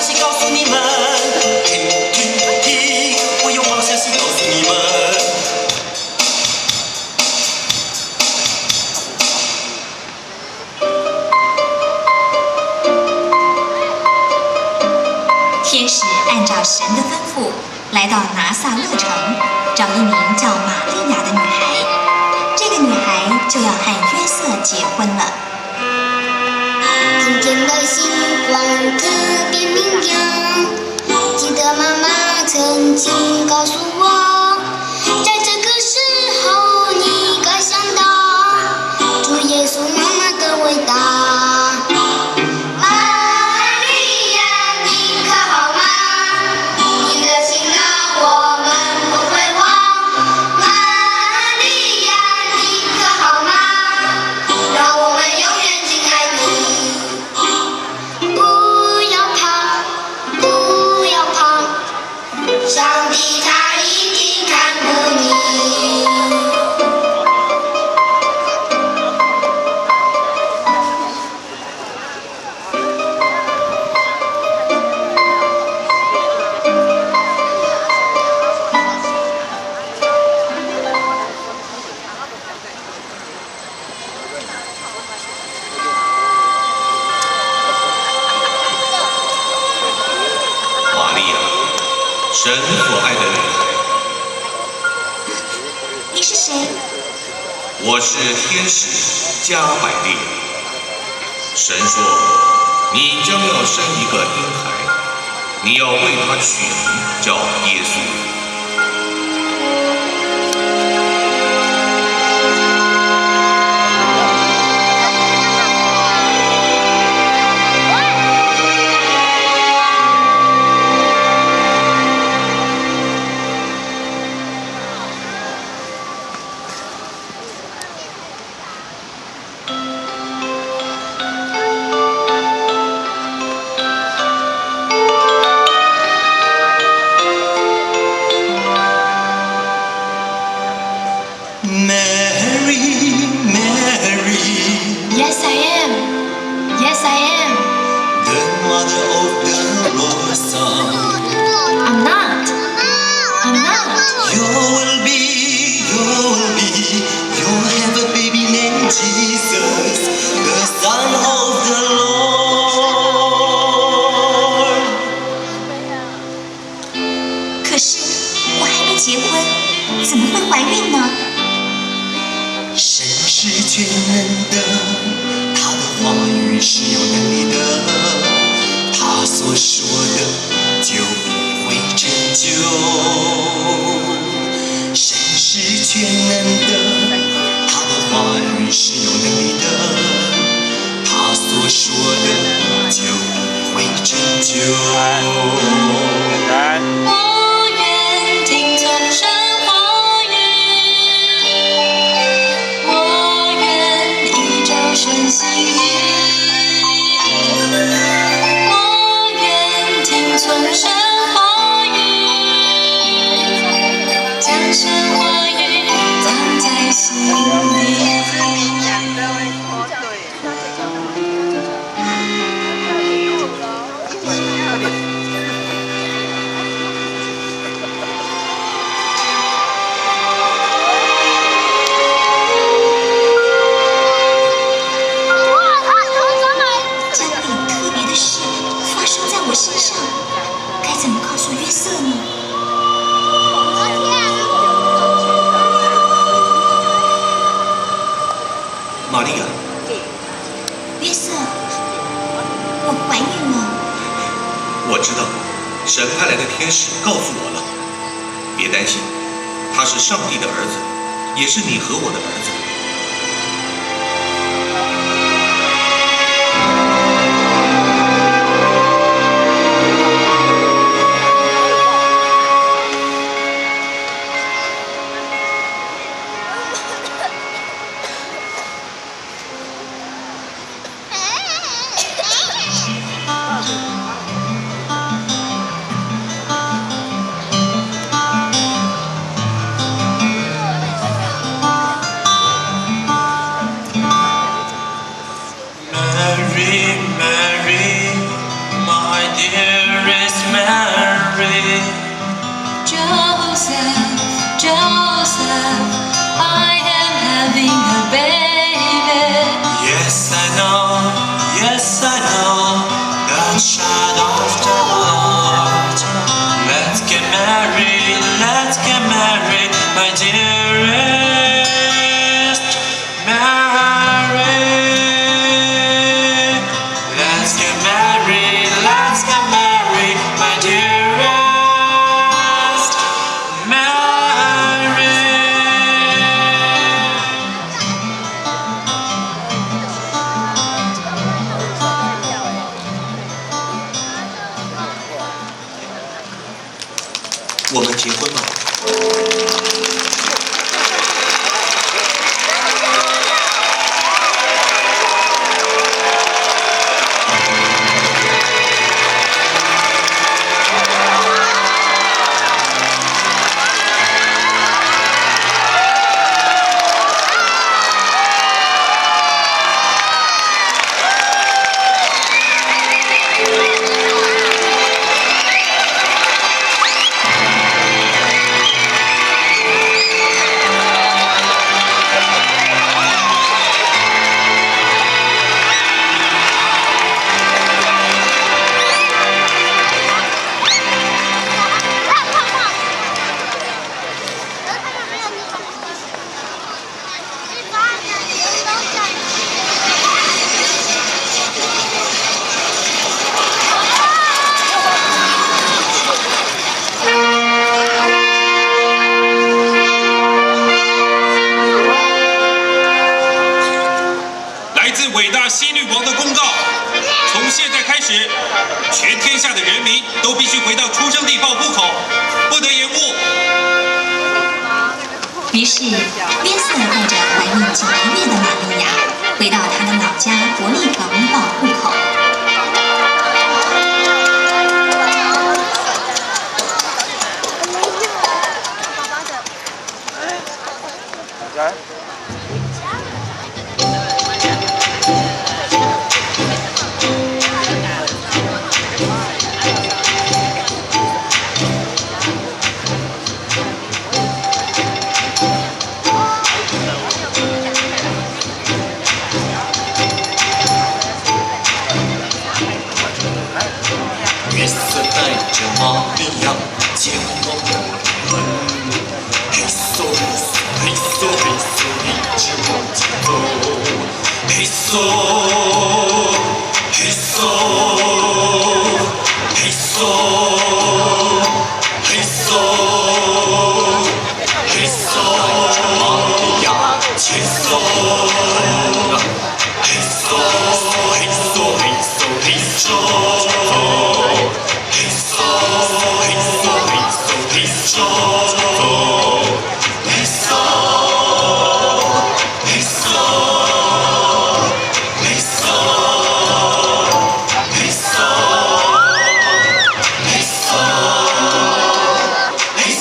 息告诉你们，听听听，我有好消息告诉你们。天使按照神的吩咐，来到拿撒勒城，找一名叫玛利亚的女孩。这个女孩就要和约瑟结婚了。今天的星光特别明亮，记得妈妈曾经告诉我，在这个时候你该想到主耶稣妈妈的伟大。神所爱的女孩，你是谁？我是天使加百列。神说，你将要生一个婴孩，你要为他取名叫耶稣。可是我还没结婚，怎么会怀孕呢？神是全能的，他的话语是有能力的，他所说的就必会成就。神是全能的，他的话语是有能力的，他所说的就必会成就。我愿听从神话语，我愿依照神心意，我愿听从神话语，将神话语藏在心里。玛利亚，约瑟，我怀孕了。我知道，神派来的天使告诉我了。别担心，他是上帝的儿子，也是你和我的儿子。Mary, Mary, my dear Joseph, I am having a baby. Yes, I know, the child of the Lord. Let's get married, my dearest Mary. Let's get married, my dearest Mary. 我们结婚吧。伟大西律王的公告：从现在开始，全天下的人民都必须回到出生地报户口，不得延误。于是，约瑟带着怀孕9个月的玛利亚回到他的老家伯利恒报户口。约瑟带着玛利亚前往伯利恒，嘿嗖嘿嗖嘿嗖，一直往前走，嘿嗖嘿嗖嘿嗖嘿嗖嘿嗖，玛利亚前走，嘿嗖嘿嗖嘿嗖嘿嗖。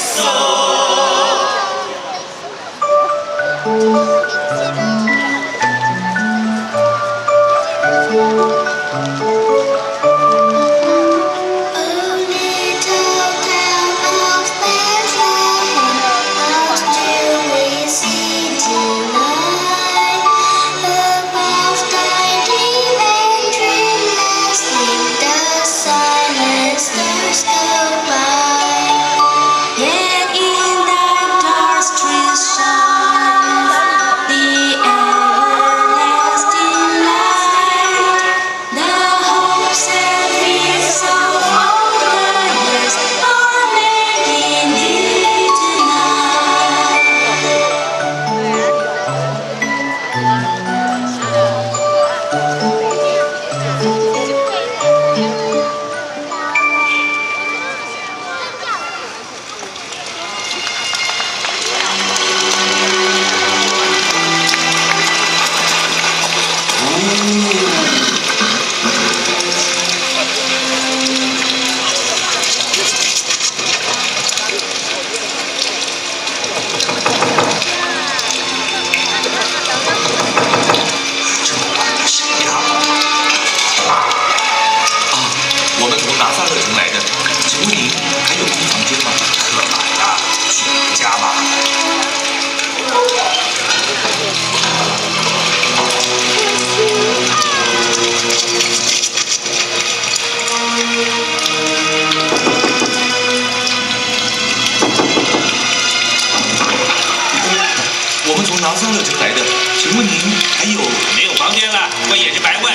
乐城来的，请问您还有？没有房间了，问也是白问。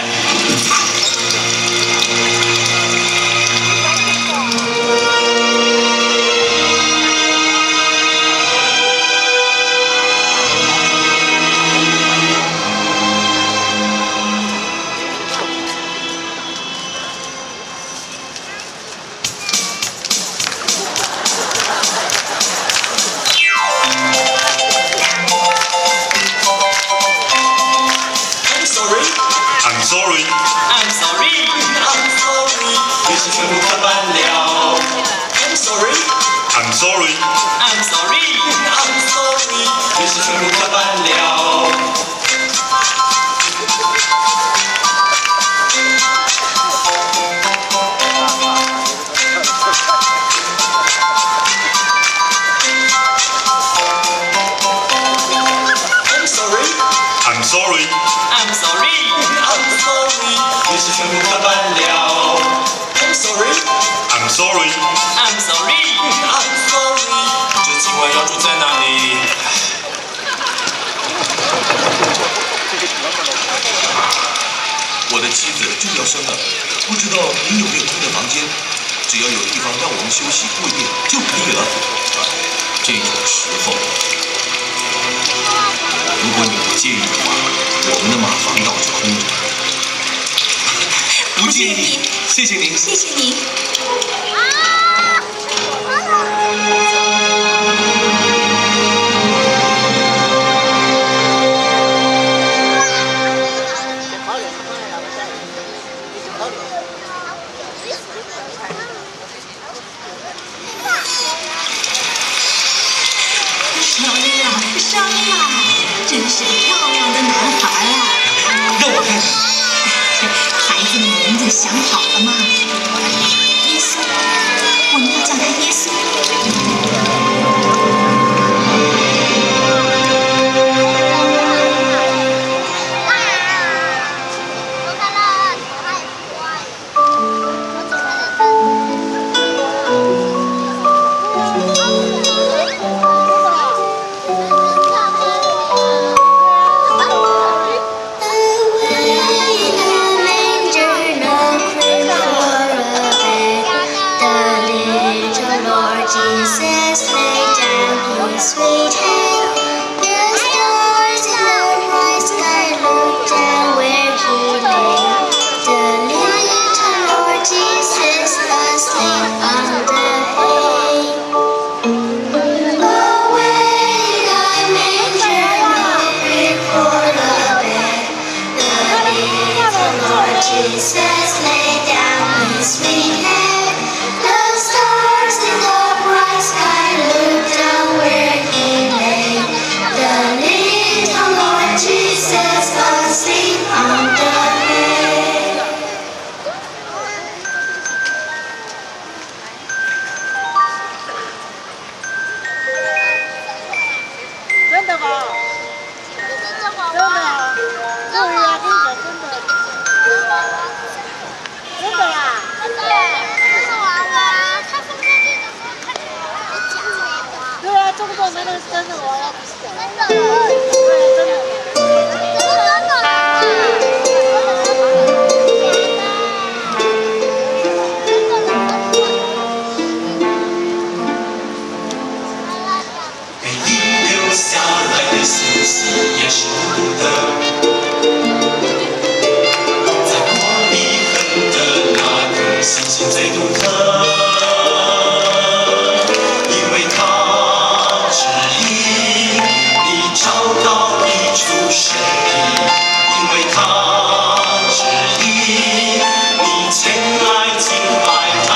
I'm sorry， I'm sorry， I'm sorry， 于是全部看完了。I'm sorry， I'm sorry， I'm sorry， I'm sorry， 于是全部看完了。I'm sorry， I'm sorry， I'm sorry， 于是全部看完了。I'm sorry， I'm sorry， I'm sorry， I'm sorry， 这今晚要住在哪里？我的妻子就要生了，不知道您有没有空的房间？只要有地方让我们休息过夜就可以了。这种时候，如果你不介意的话，我们的马房倒是空着。不介意，谢谢您。谢谢您。生了，真是个漂亮的男孩啊！让我看看。孩子的名字想好了吗？耶稣，我们要叫他耶稣。Jesus laid down his sweet head. The stars in the bright sky looked down where he lay. The little Lord Jesus asleep on the hay. Away the manger, no crib for the bed. The little Lord Jesus laid down his sweet head. The stars in the bright sky looked down where he lay. The little Lord Jesus asleep on the hay. 真的吗？真的啊！肉呀，跟你讲真的。真的呀？真的。真的娃娃，他放上去的时候看起来很假的。对啊，动作那个是真的娃娃，不是假的。真的。对，真的。真的啊！给你留下来的信息也是空的，在我离恨的那颗星星最独特，因为它指引你找到一处神意，因为它指引你前来敬拜它。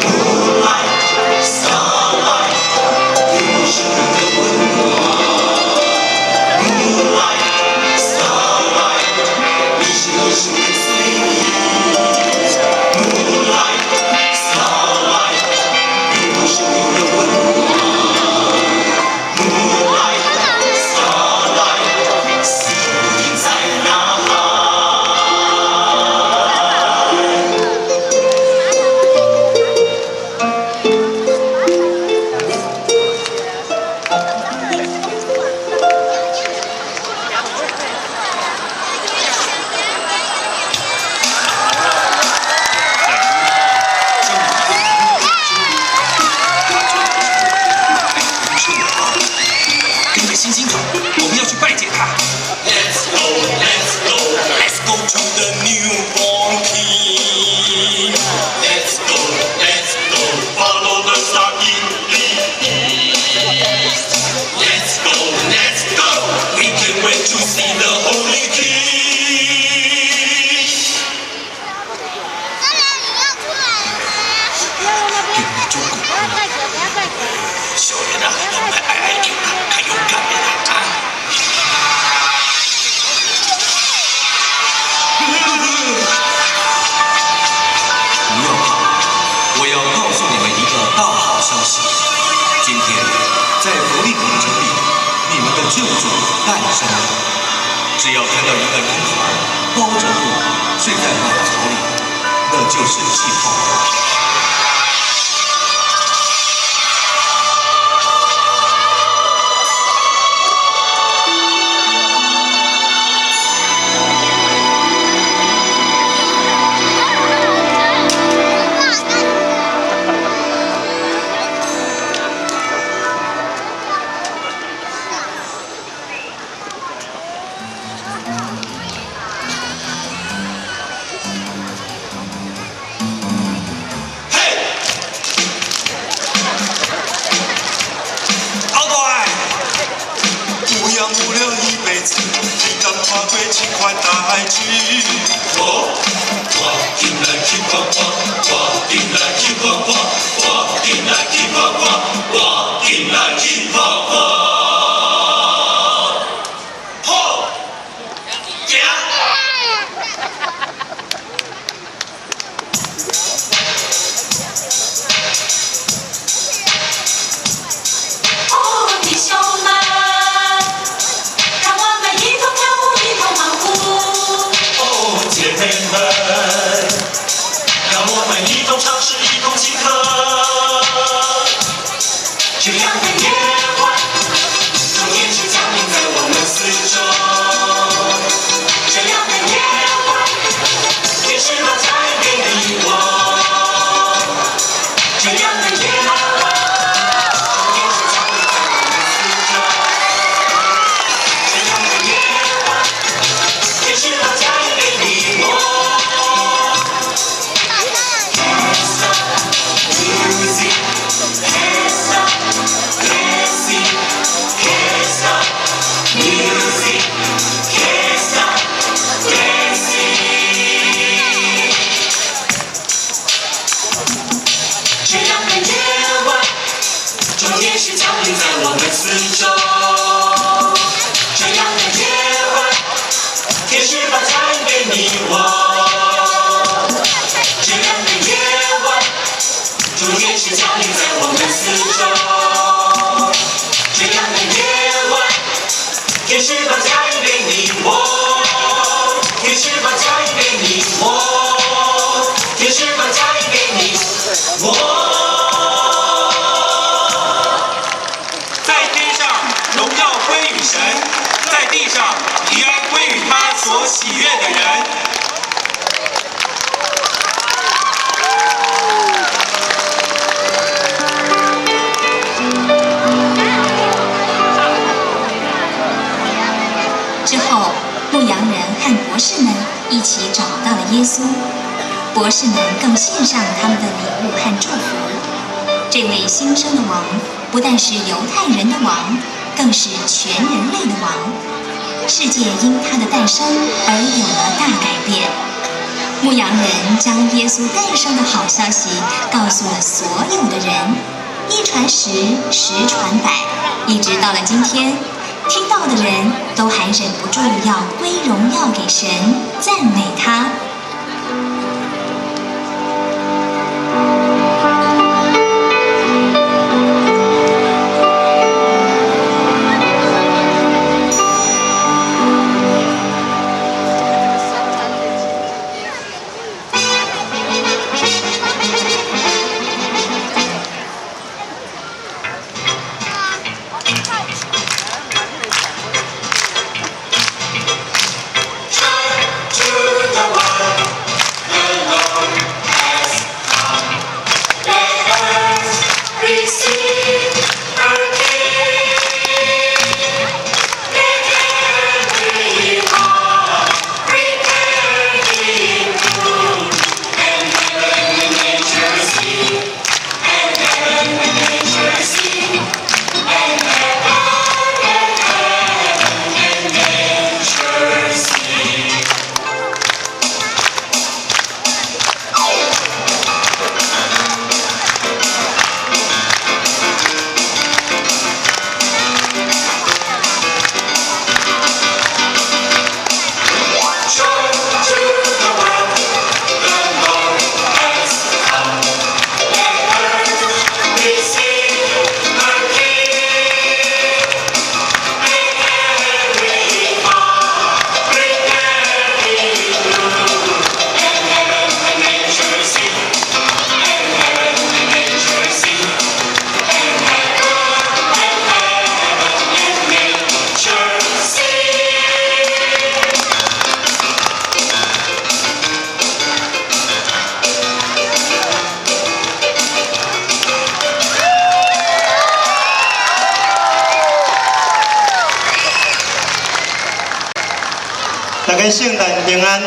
Moonlight, starlight。生命的温暖 ，Moonlight, Starlight， 一生一世跟随你 ，Moonlight, to the newborn king. Let's go, follow the star in the east. Let's go, we can't wait to see the Holy King. 小人啊，爱听啊，还勇敢的啊！不要怕，我要告诉你们一个大好消息。今天，在伯利恒城里，你们的救主诞生了。只要看到一个婴孩包着布睡在马槽里，那就是信号。 不了一辈子，你当花贵尽快带去。我进来听呱呱，我进来听呱呱，我进来听呱呱，我进来听呱呱。好，行。哦，弟兄们。 姐妹们，让我们一同唱诗，一同庆贺。这样的夜晚，主耶稣降临在我们四周。这样的夜晚，天使都在给你我。这样的夜晚，主耶稣降临在我们四周。这样的夜晚，天使都在。 是降临在我们四周，这样的夜晚，天使把家人给你我。这样的夜晚，主也是降临在我们四周。这样的夜晚，天使把家人给你我。天使把家人给你我。天使把家人给你我。 神在地上，平安归于他所喜悦的人。之后，牧羊人和博士们一起找到了耶稣，博士们更献上他们的礼物和祝福。这位新生的王，不但是犹太人的王。 更是全人类的王，世界因他的诞生而有了大改变。牧羊人将耶稣诞生的好消息告诉了所有的人，一传十，十传百，一直到了今天，听到的人都还忍不住要归荣耀给神，赞美他。 to the world. 家圣诞平安，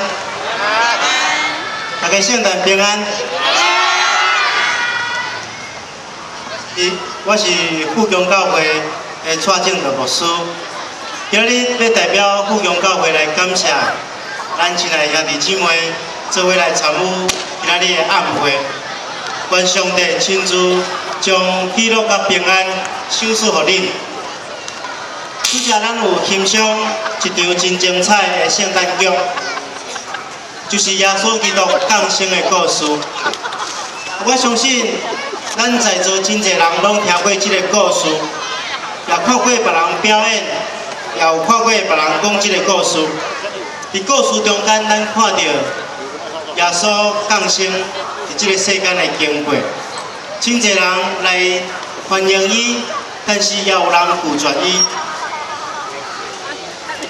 大家圣诞平安。我是富强教会的蔡正道牧师，今日要代表富强教会来感谢咱亲爱兄弟姊妹做伙来参与今仔日的暗会，愿上帝亲自将喜乐甲平安赏赐予恁。拄则咱有欣赏一场真精彩的圣诞剧，就是耶稣基督降生的故事。我相信咱在座真侪人拢听过这个故事，也看过别人表演，也有看过别人讲这个故事。伫故事中间，咱看到耶稣降生伫这个世间的经过，真侪人来欢迎伊，但是也有人拒绝伊。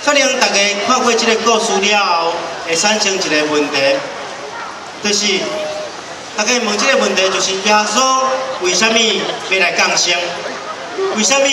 可能大家看过这个故事了后，会产生一个问题，就是大家问这个问题，就是耶稣为什么要来降生？为什么